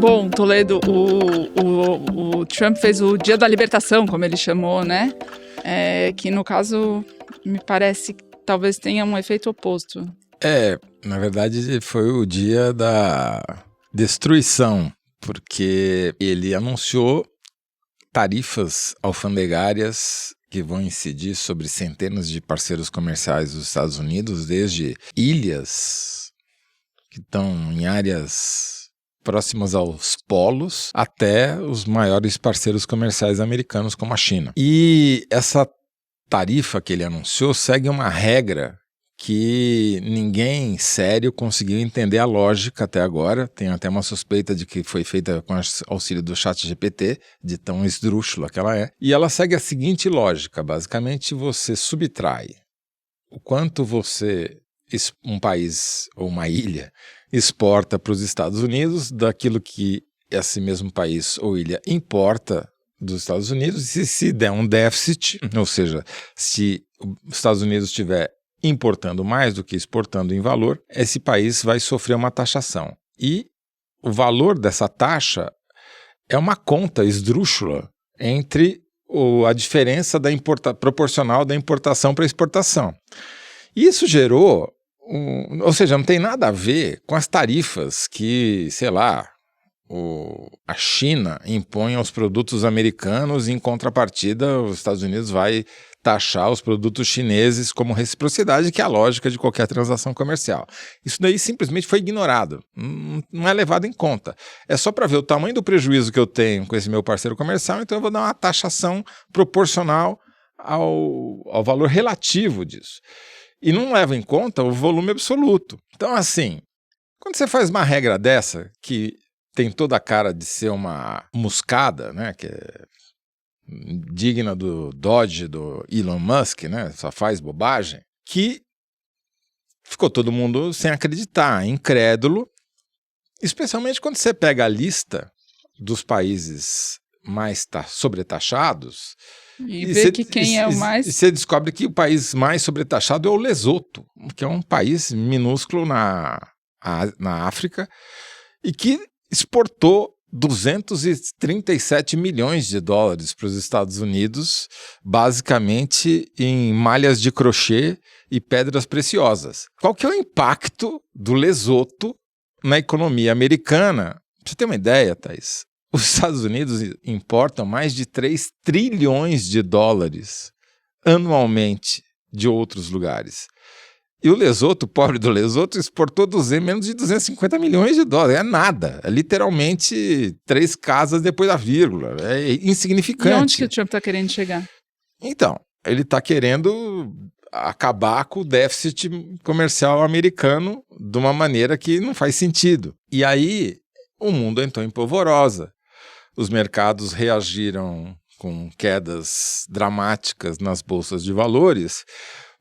Bom, Toledo, o Trump fez o Dia da Libertação, como ele chamou, né? Que no caso, me parece que talvez tenha um efeito oposto. Na verdade foi o dia da destruição, porque ele anunciou tarifas alfandegárias que vão incidir sobre centenas de parceiros comerciais dos Estados Unidos, desde ilhas que estão em áreas próximas aos polos, até os maiores parceiros comerciais americanos, como a China. E essa tarifa que ele anunciou segue uma regra que ninguém sério conseguiu entender a lógica até agora. Tenho até uma suspeita de que foi feita com auxílio do ChatGPT, de tão esdrúxula que ela é. E ela segue a seguinte lógica: basicamente você subtrai o quanto um país ou uma ilha exporta para os Estados Unidos daquilo que esse mesmo país ou ilha importa dos Estados Unidos, e se der um déficit, ou seja, se os Estados Unidos estiver importando mais do que exportando em valor, esse país vai sofrer uma taxação. E o valor dessa taxa é uma conta esdrúxula entre a diferença proporcional da importação para a exportação. Isso gerou, ou seja, não tem nada a ver com as tarifas que, sei lá, a China impõe aos produtos americanos e, em contrapartida, os Estados Unidos vai taxar os produtos chineses como reciprocidade, que é a lógica de qualquer transação comercial. Isso daí simplesmente foi ignorado, não é levado em conta. É só para ver o tamanho do prejuízo que eu tenho com esse meu parceiro comercial, então eu vou dar uma taxação proporcional ao valor relativo disso. E não leva em conta o volume absoluto. Então, assim, quando você faz uma regra dessa, que tem toda a cara de ser uma muscada, né, que é digna do Dodge, do Elon Musk, né, só faz bobagem, que ficou todo mundo sem acreditar, incrédulo, especialmente quando você pega a lista dos países mais sobretaxados e vê que quem é o mais... E você descobre que o país mais sobretaxado é o Lesoto, que é um país minúsculo na África e que exportou 237 milhões de dólares para os Estados Unidos, basicamente em malhas de crochê e pedras preciosas. Qual que é o impacto do Lesoto na economia americana? Pra você ter uma ideia, Thaís, os Estados Unidos importam mais de 3 trilhões de dólares anualmente de outros lugares. E o Lesoto, o pobre do Lesoto, exportou menos de 250 milhões de dólares. É nada. É literalmente 3 casas depois da vírgula. É insignificante. E onde que o Trump está querendo chegar? Então, ele está querendo acabar com o déficit comercial americano de uma maneira que não faz sentido. E aí, o mundo entrou em polvorosa. Os mercados reagiram com quedas dramáticas nas bolsas de valores,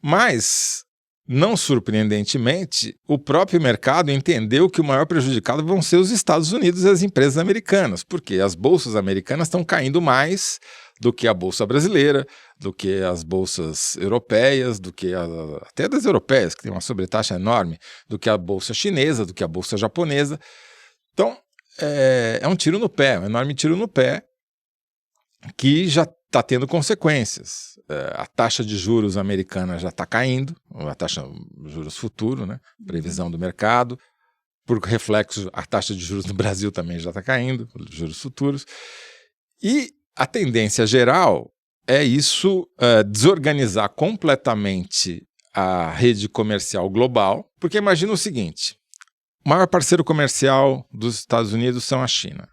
mas... não surpreendentemente, o próprio mercado entendeu que o maior prejudicado vão ser os Estados Unidos e as empresas americanas, porque as bolsas americanas estão caindo mais do que a bolsa brasileira, do que as bolsas europeias, do que até das europeias, que tem uma sobretaxa enorme, do que a bolsa chinesa, do que a bolsa japonesa. Então, é um tiro no pé, um enorme tiro no pé, que já está tendo consequências. A taxa de juros americana já está caindo, a taxa de juros futuro, né? Previsão do mercado. Por reflexo, a taxa de juros no Brasil também já está caindo, juros futuros. E a tendência geral é isso desorganizar completamente a rede comercial global, porque imagina o seguinte: o maior parceiro comercial dos Estados Unidos são a China.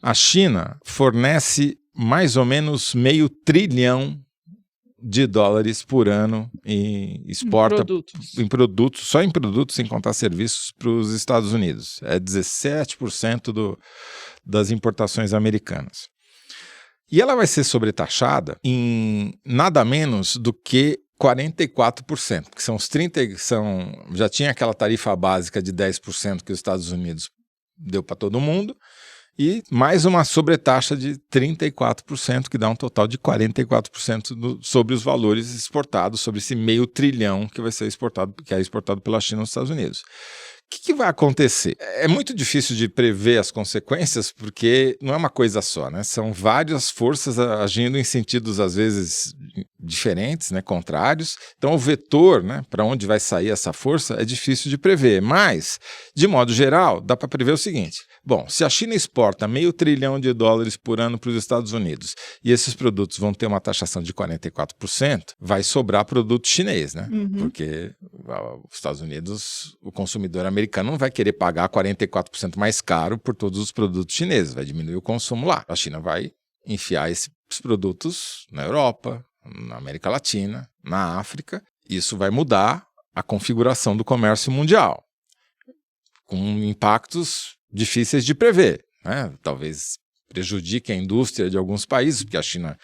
A China fornece mais ou menos $500 bilhão de dólares por ano e exporta em produtos, só em produtos, sem contar serviços, para os Estados Unidos. É 17% das importações americanas. E ela vai ser sobretaxada em nada menos do que 44%, que são os 30%, já tinha aquela tarifa básica de 10% que os Estados Unidos deu para todo mundo, e mais uma sobretaxa de 34%, que dá um total de 44% sobre os valores exportados, sobre esse $500 bilhão que vai ser exportado, que é exportado pela China nos Estados Unidos. que vai acontecer? É muito difícil de prever as consequências, porque não é uma coisa só, né? São várias forças agindo em sentidos, às vezes, diferentes, né? Contrários. Então, o vetor, né? Para onde vai sair essa força é difícil de prever. Mas, de modo geral, dá para prever o seguinte. Bom, se a China exporta $500 bilhão por ano para os Estados Unidos e esses produtos vão ter uma taxação de 44%, vai sobrar produto chinês, né? Porque os Estados Unidos, o consumidor americano não vai querer pagar 44% mais caro por todos os produtos chineses, vai diminuir o consumo lá. A China vai enfiar esses produtos na Europa, na América Latina, na África. Isso vai mudar a configuração do comércio mundial, com impactos difíceis de prever, né? Talvez prejudique a indústria de alguns países, porque a China,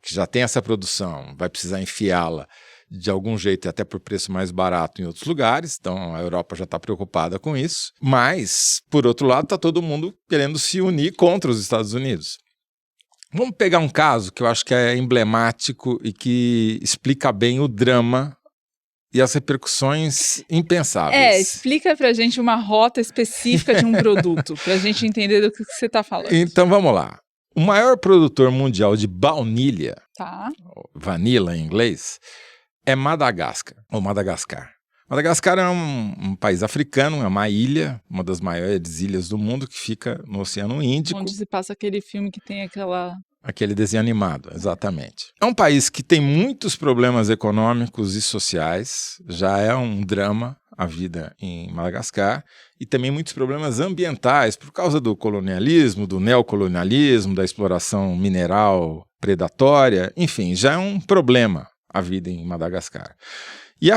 que já tem essa produção, vai precisar enfiá-la de algum jeito e até por preço mais barato em outros lugares, então a Europa já está preocupada com isso. Mas, por outro lado, está todo mundo querendo se unir contra os Estados Unidos. Vamos pegar um caso que eu acho que é emblemático e que explica bem o drama e as repercussões impensáveis. Explica pra gente uma rota específica de um produto, pra gente entender do que você tá falando. Então vamos lá. O maior produtor mundial de baunilha, vanilla em inglês, é Madagascar, ou Madagascar. Madagascar é um país africano, é uma ilha, uma das maiores ilhas do mundo, que fica no Oceano Índico. Onde se passa aquele filme que tem aquele desenho animado, exatamente. É um país que tem muitos problemas econômicos e sociais, já é um drama a vida em Madagascar, e também muitos problemas ambientais, por causa do colonialismo, do neocolonialismo, da exploração mineral predatória, enfim, já é um problema a vida em Madagascar. E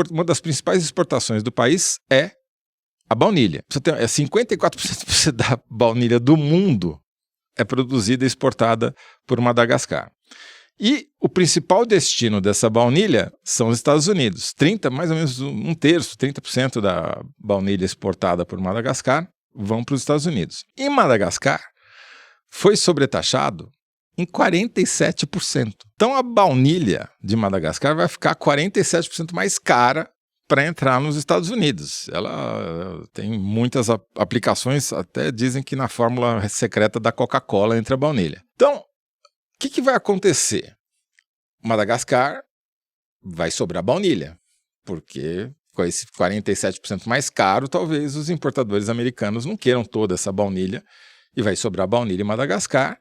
uma das principais exportações do país é a baunilha. 54% da baunilha do mundo é produzida e exportada por Madagascar. E o principal destino dessa baunilha são os Estados Unidos. Mais ou menos um terço, 30% da baunilha exportada por Madagascar vão para os Estados Unidos. E Madagascar foi sobretaxado em 47%. Então a baunilha de Madagascar vai ficar 47% mais cara para entrar nos Estados Unidos. Ela tem muitas aplicações, até dizem que na fórmula secreta da Coca-Cola entra a baunilha. Então, o que vai acontecer? Madagascar vai sobrar baunilha, porque com esse 47% mais caro, talvez os importadores americanos não queiram toda essa baunilha, e vai sobrar baunilha em Madagascar,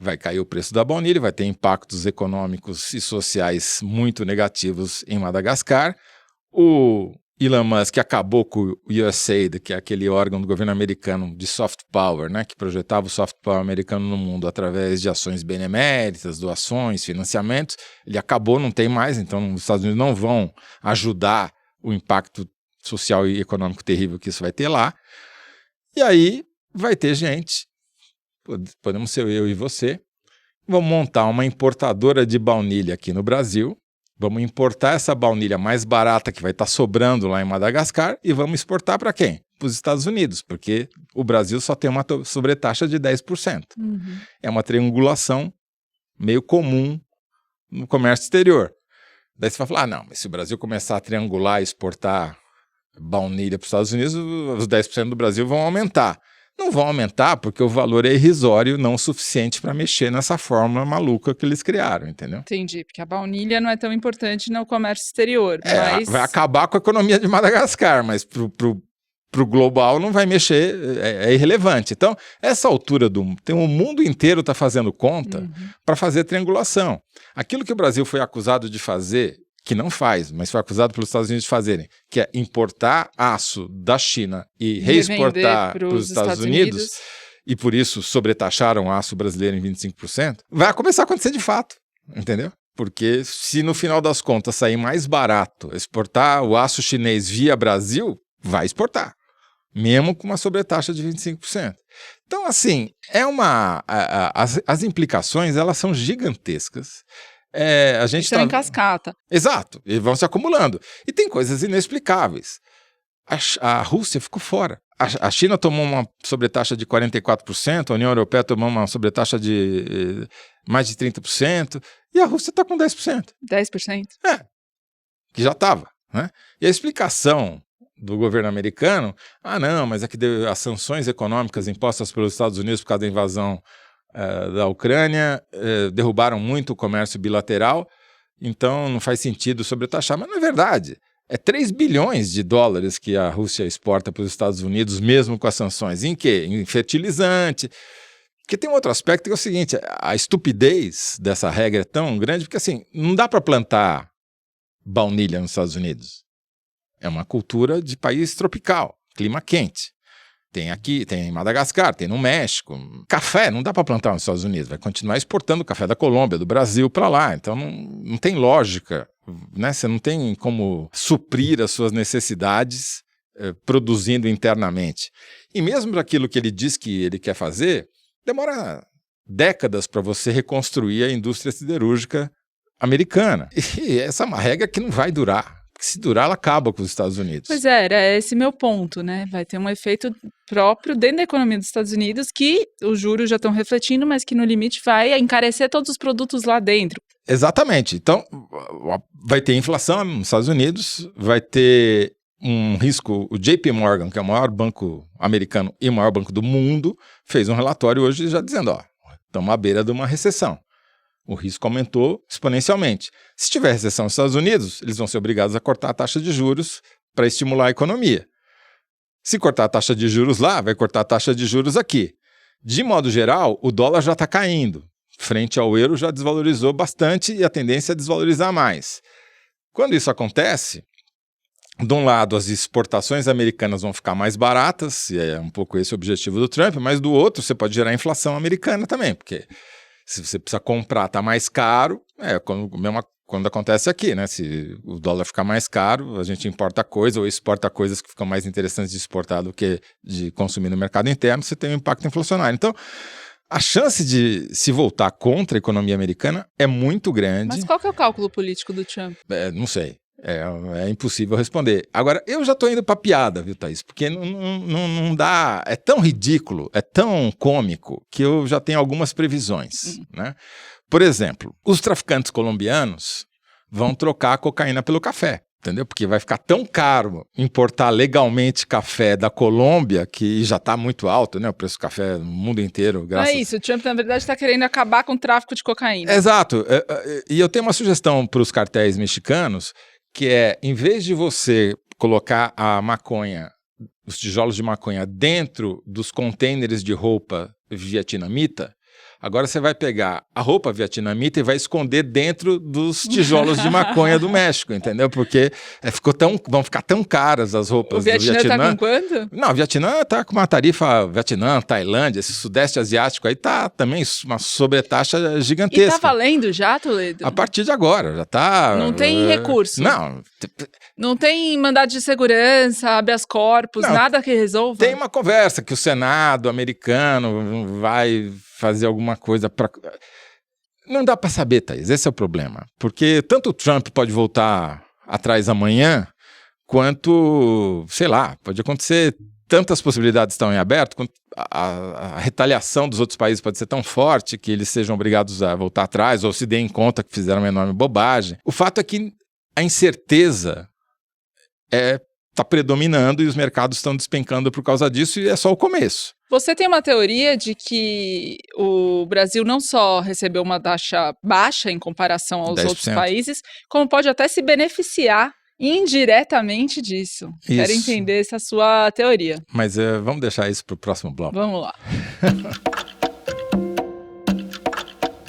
vai cair o preço da baunilha, vai ter impactos econômicos e sociais muito negativos em Madagascar. O Elon Musk acabou com o USAID, que é aquele órgão do governo americano de soft power, né, que projetava o soft power americano no mundo através de ações beneméritas, doações, financiamentos. Ele acabou, não tem mais, então os Estados Unidos não vão ajudar o impacto social e econômico terrível que isso vai ter lá. E aí vai ter gente, podemos ser eu e você, vamos montar uma importadora de baunilha aqui no Brasil. Vamos importar essa baunilha mais barata que vai estar sobrando lá em Madagascar e vamos exportar para quem? Para os Estados Unidos, porque o Brasil só tem uma sobretaxa de 10%. É uma triangulação meio comum no comércio exterior. Daí você vai falar, não, mas se o Brasil começar a triangular e exportar baunilha para os Estados Unidos, os 10% do Brasil vão aumentar. Não vão aumentar porque o valor é irrisório, não o suficiente para mexer nessa fórmula maluca que eles criaram, entendeu? Entendi, porque a baunilha não é tão importante no comércio exterior. Mas... vai acabar com a economia de Madagascar, mas pro global não vai mexer, é irrelevante. Então, essa altura o mundo inteiro está fazendo conta para fazer triangulação. Aquilo que o Brasil foi acusado de fazer, que não faz, mas foi acusado pelos Estados Unidos de fazerem, que é importar aço da China e reexportar para os Estados Unidos, e por isso sobretaxaram o aço brasileiro em 25%, vai começar a acontecer de fato, entendeu? Porque se no final das contas sair mais barato exportar o aço chinês via Brasil, vai exportar, mesmo com uma sobretaxa de 25%. Então, assim, as implicações, elas são gigantescas. A gente estão em cascata. Exato, e vão se acumulando. E tem coisas inexplicáveis. A Rússia ficou fora. A China tomou uma sobretaxa de 44%, a União Europeia tomou uma sobretaxa de mais de 30%, e a Rússia está com 10%. 10%? Que já estava, né? E a explicação do governo americano, não, mas é que as sanções econômicas impostas pelos Estados Unidos por causa da invasão da Ucrânia derrubaram muito o comércio bilateral, então não faz sentido sobretaxar. Mas não é verdade. É 3 bilhões de dólares que a Rússia exporta para os Estados Unidos, mesmo com as sanções. Em quê? Em fertilizante. Porque tem um outro aspecto que é o seguinte, a estupidez dessa regra é tão grande, porque assim, não dá para plantar baunilha nos Estados Unidos. É uma cultura de país tropical, clima quente. Tem aqui, tem em Madagascar, tem no México. Café não dá para plantar nos Estados Unidos, vai continuar exportando café da Colômbia, do Brasil para lá. Então não tem lógica, né? Você não tem como suprir as suas necessidades produzindo internamente. E mesmo aquilo que ele diz que ele quer fazer, demora décadas para você reconstruir a indústria siderúrgica americana. E essa é uma regra que não vai durar. Porque se durar, ela acaba com os Estados Unidos. Pois é, era esse meu ponto, né? Vai ter um efeito próprio dentro da economia dos Estados Unidos que os juros já estão refletindo, mas que no limite vai encarecer todos os produtos lá dentro. Exatamente. Então, vai ter inflação nos Estados Unidos, vai ter um risco. O JP Morgan, que é o maior banco americano e o maior banco do mundo, fez um relatório hoje já dizendo, estamos à beira de uma recessão. O risco aumentou exponencialmente. Se tiver recessão nos Estados Unidos, eles vão ser obrigados a cortar a taxa de juros para estimular a economia. Se cortar a taxa de juros lá, vai cortar a taxa de juros aqui. De modo geral, o dólar já está caindo. Frente ao euro já desvalorizou bastante e a tendência é desvalorizar mais. Quando isso acontece, de um lado as exportações americanas vão ficar mais baratas, e é um pouco esse o objetivo do Trump, mas do outro você pode gerar inflação americana também, porque se você precisa comprar, está mais caro, quando acontece aqui, né? Se o dólar ficar mais caro, a gente importa coisa ou exporta coisas que ficam mais interessantes de exportar do que de consumir no mercado interno, você tem um impacto inflacionário. Então, a chance de se voltar contra a economia americana é muito grande. Mas qual que é o cálculo político do Trump? Não sei. É impossível responder. Agora, eu já estou indo para piada, viu, Thaís? Porque não dá... É tão ridículo, é tão cômico, que eu já tenho algumas previsões, né? Por exemplo, os traficantes colombianos vão trocar a cocaína pelo café, entendeu? Porque vai ficar tão caro importar legalmente café da Colômbia, que já está muito alto, né? O preço do café no mundo inteiro. Não é isso, o Trump, na verdade, está querendo acabar com o tráfico de cocaína. Exato. E eu tenho uma sugestão para os cartéis mexicanos, que é, em vez de você colocar a maconha, os tijolos de maconha dentro dos contêineres de roupa vietnamita, agora você vai pegar a roupa vietnamita e vai esconder dentro dos tijolos de maconha do México, entendeu? Porque vão ficar tão caras as roupas do Vietnã. O Vietnã está com quanto? Não, o Vietnã está com uma tarifa, Vietnã, Tailândia, esse sudeste asiático aí tá também uma sobretaxa gigantesca. E tá valendo já, Toledo? A partir de agora, já tá... Não tem recurso? Não. Não tem mandado de segurança, habeas corpus, nada que resolva? Tem uma conversa que o Senado americano vai fazer alguma coisa para... Não dá para saber, Thaís, esse é o problema. Porque tanto o Trump pode voltar atrás amanhã, quanto, sei lá, pode acontecer, tantas possibilidades estão em aberto, quanto a retaliação dos outros países pode ser tão forte que eles sejam obrigados a voltar atrás ou se deem conta que fizeram uma enorme bobagem. O fato é que a incerteza está predominando e os mercados estão despencando por causa disso e é só o começo. Você tem uma teoria de que o Brasil não só recebeu uma taxa baixa em comparação aos 10%. Outros países, como pode até se beneficiar indiretamente disso. Isso. Quero entender essa sua teoria. Mas vamos deixar isso para o próximo bloco. Vamos lá.